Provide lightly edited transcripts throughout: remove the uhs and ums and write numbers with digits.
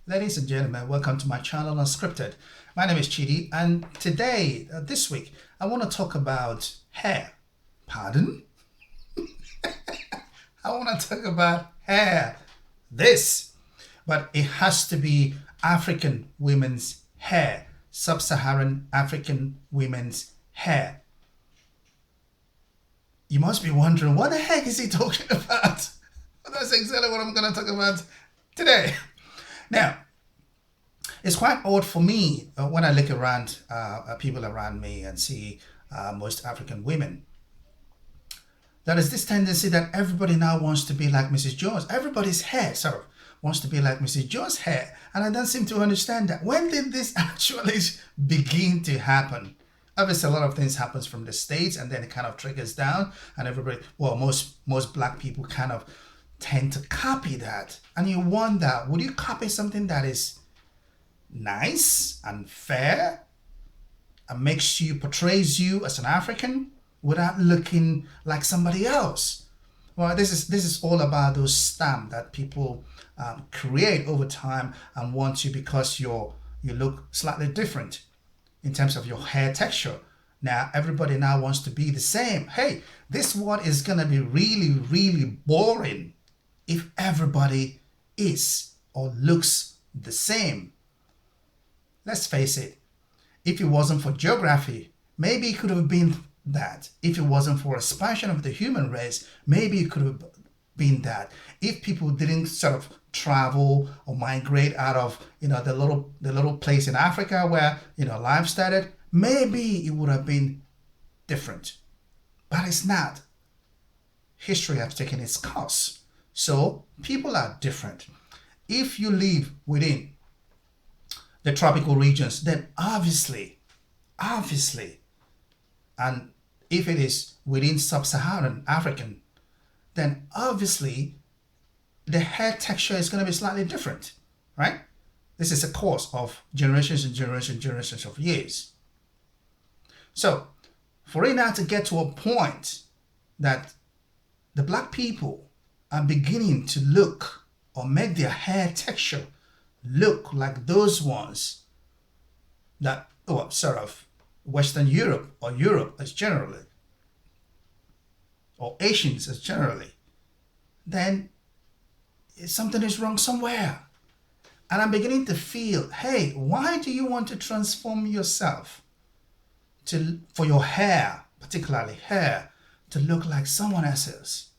Ladies and gentlemen, welcome to my channel Unscripted. My name is Chidi, and today, this week, I want to talk about hair. Pardon? I want to talk about hair. This. But it has to be African women's hair. Sub-Saharan African women's hair. You must be wondering, what the heck is he talking about? That's exactly what I'm going to talk about today. Now, it's quite odd for me when I look around people around me and see most African women. There is this tendency that everybody now wants to be like Mrs. Jones. Everybody's hair sort of wants to be like Mrs. Jones' hair. And I don't seem to understand that. When did this actually begin to happen? Obviously, a lot of things happens from the States and then it kind of trickles down. And everybody, well, most black people kind of tend to copy that. And you wonder, would you copy something that is nice and fair and portrays you as an African without looking like somebody else? Well, this is all about those stamps that people create over time and want you because you look slightly different in terms of your hair texture. Now everybody now wants to be the same. Hey, this one is gonna be really, really boring if everybody is or looks the same. Let's face it, if it wasn't for geography, maybe it could have been that. If it wasn't for expansion of the human race, maybe it could have been that. If people didn't sort of travel or migrate out of the little place in Africa where life started, maybe it would have been different. But it's not. History has taken its course. So people are different. If you live within the tropical regions, then obviously, and if it is within sub-Saharan African, then obviously the hair texture is going to be slightly different, right? This is a course of generations and generations of years. So for it now to get to a point that the black people are beginning to look or make their hair texture look like those ones that, sort of Western Europe or Europe as generally, or Asians as generally, then something is wrong somewhere. And I'm beginning to feel, hey, why do you want to transform yourself for your hair, particularly hair, to look like someone else's,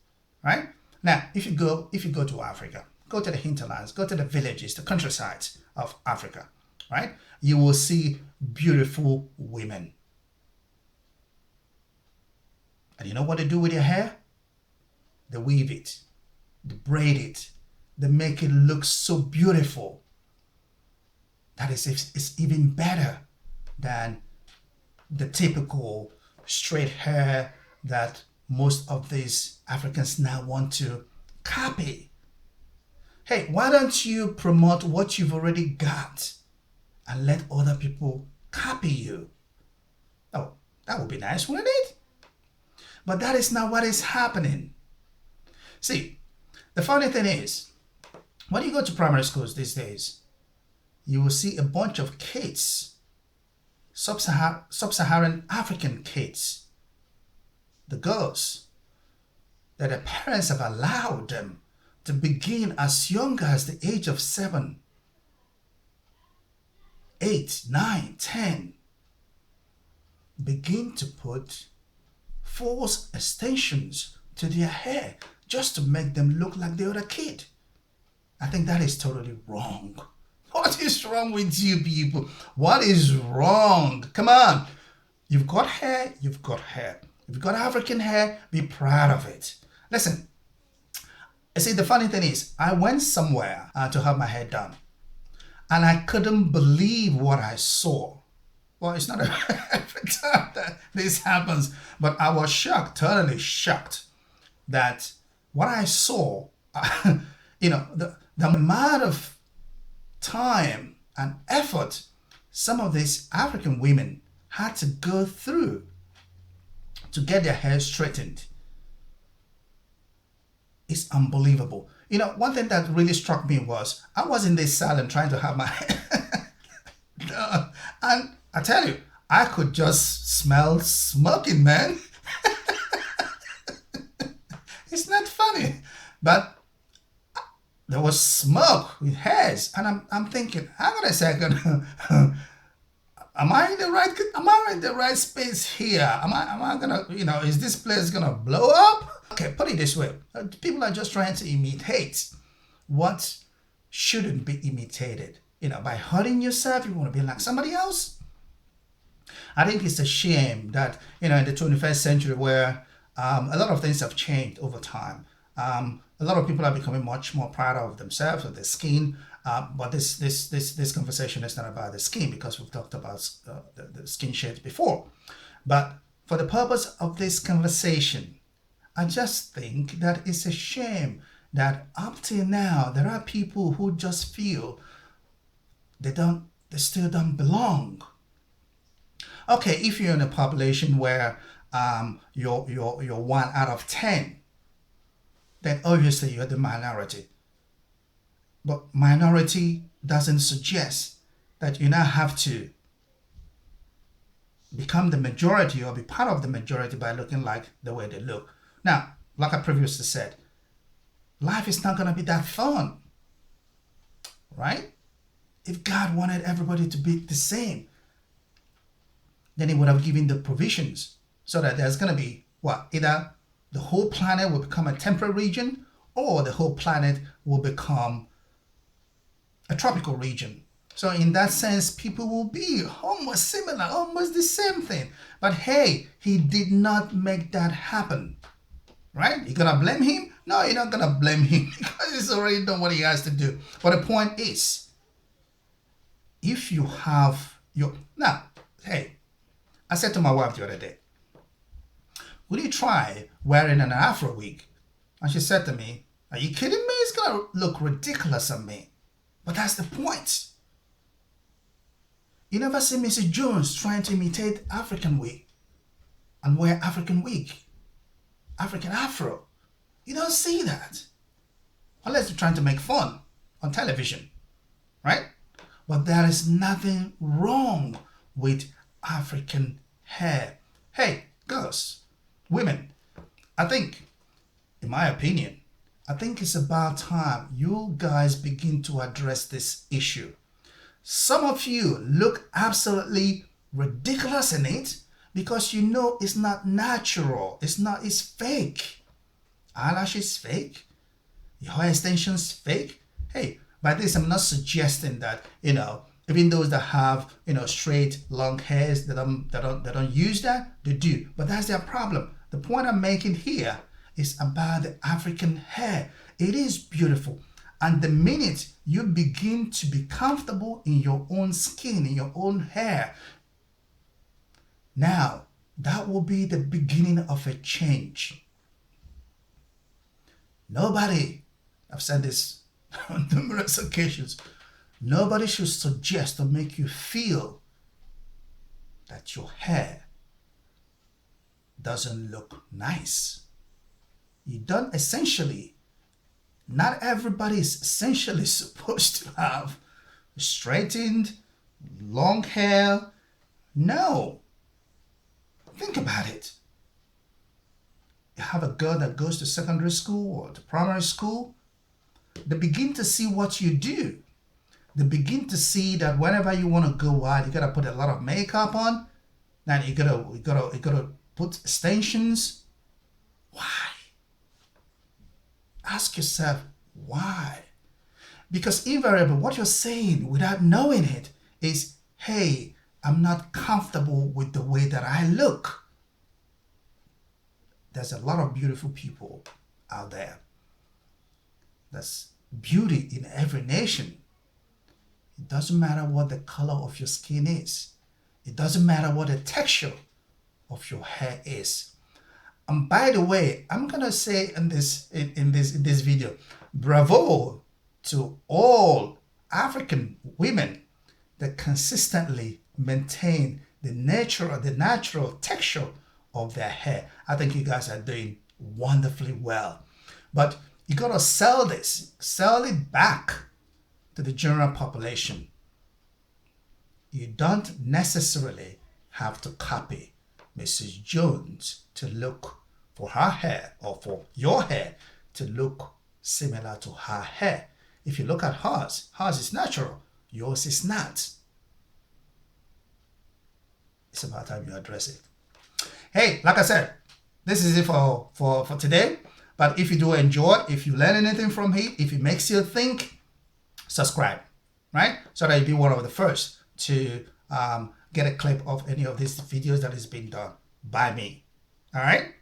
right? Now, if you go to Africa, go to the hinterlands, go to the villages, the countrysides of Africa, right? You will see beautiful women. And you know what they do with their hair? They weave it, they braid it, they make it look so beautiful. That is, it's even better than the typical straight hair that most of these Africans now want to copy. Hey, why don't you promote what you've already got and let other people copy you? Oh, that would be nice, wouldn't it? But that is not what is happening. See, the funny thing is, when you go to primary schools these days, you will see a bunch of kids, sub-Saharan African kids, the girls, that their parents have allowed them to begin as young as the age of 7, 8, 9, 10. Begin to put false extensions to their hair just to make them look like the other kid. I think that is totally wrong. What is wrong with you people? What is wrong? Come on. You've got hair, you've got hair. If you've got African hair, be proud of it. Listen, you see, the funny thing is, I went somewhere to have my hair done, and I couldn't believe what I saw. Well, it's not every time that this happens, but I was shocked, totally shocked, that what I saw, the amount of time and effort some of these African women had to go through to get their hair straightened is unbelievable. one thing that really struck me was I was in this salon trying to have my hair done. And I tell you, I could just smell smoking, man. It's not funny. But there was smoke with hairs. And I'm thinking, hang on a second. Am I in the right space here? Am I gonna, is this place gonna blow up? Okay, put it this way. People are just trying to imitate what shouldn't be imitated. By hurting yourself, you want to be like somebody else. I think it's a shame that, in the 21st century where a lot of things have changed over time. A lot of people are becoming much more proud of themselves, of their skin. But this conversation is not about the skin because we've talked about the skin shades before. But for the purpose of this conversation, I just think that it's a shame that up till now there are people who just feel they still don't belong. Okay, if you're in a population where you're 1 out of 10, then obviously you're the minority. But minority doesn't suggest that you now have to become the majority or be part of the majority by looking like the way they look. Now, like I previously said, life is not going to be that fun, right? If God wanted everybody to be the same, then he would have given the provisions so that there's going to be either the whole planet will become a temperate region or the whole planet will become a tropical region. So in that sense, people will be almost similar, almost the same thing. But hey, he did not make that happen, right? You're going to blame him? No, you're not going to blame him because he's already done what he has to do. But the point is, if you have now, hey, I said to my wife the other day, will you try wearing an Afro wig? And she said to me, are you kidding me? It's going to look ridiculous on me. But that's the point. You never see Mrs. Jones trying to imitate African wig and wear African wig, African Afro. You don't see that. Unless you're trying to make fun on television, right? But there is nothing wrong with African hair. Hey, girls, women, I think, in my opinion, I think it's about time you guys begin to address this issue. Some of you look absolutely ridiculous in it because it's not natural. It's fake. Eyelashes fake. Your hair extensions fake. Hey, by this I'm not suggesting that, even those that have, straight long hairs that don't use that, they do. But that's their problem. The point I'm making here is about the African hair. It is beautiful. And the minute you begin to be comfortable in your own skin, in your own hair, now that will be the beginning of a change. Nobody, I've said this on numerous occasions, nobody should suggest or make you feel that your hair doesn't look nice. You don't essentially, not everybody is essentially supposed to have straightened, long hair. No. Think about it. You have a girl that goes to secondary school or to primary school, they begin to see what you do. They begin to see that whenever you want to go out, you gotta put a lot of makeup on. Then you gotta put extensions. Why? Ask yourself why. Because invariably what you're saying without knowing it is, hey, I'm not comfortable with the way that I look. There's a lot of beautiful people out there. There's beauty in every nation. It doesn't matter what the color of your skin is. It doesn't matter what the texture of your hair is. And by the way, I'm gonna say in this video, bravo to all African women that consistently maintain the natural texture of their hair. I think you guys are doing wonderfully well. But You got to sell this, sell it back to the general population. You don't necessarily have to copy Mrs. Jones to look for her hair or for your hair to look similar to her hair. If you look at hers is natural, yours is not. It's about time you address it. Hey, like I said, this is it for today. But if you do enjoy, if you learn anything from it, if it makes you think, subscribe, right? So that you'll be one of the first to get a clip of any of these videos that is being done by me. All right?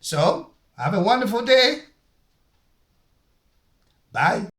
So, have a wonderful day. Bye.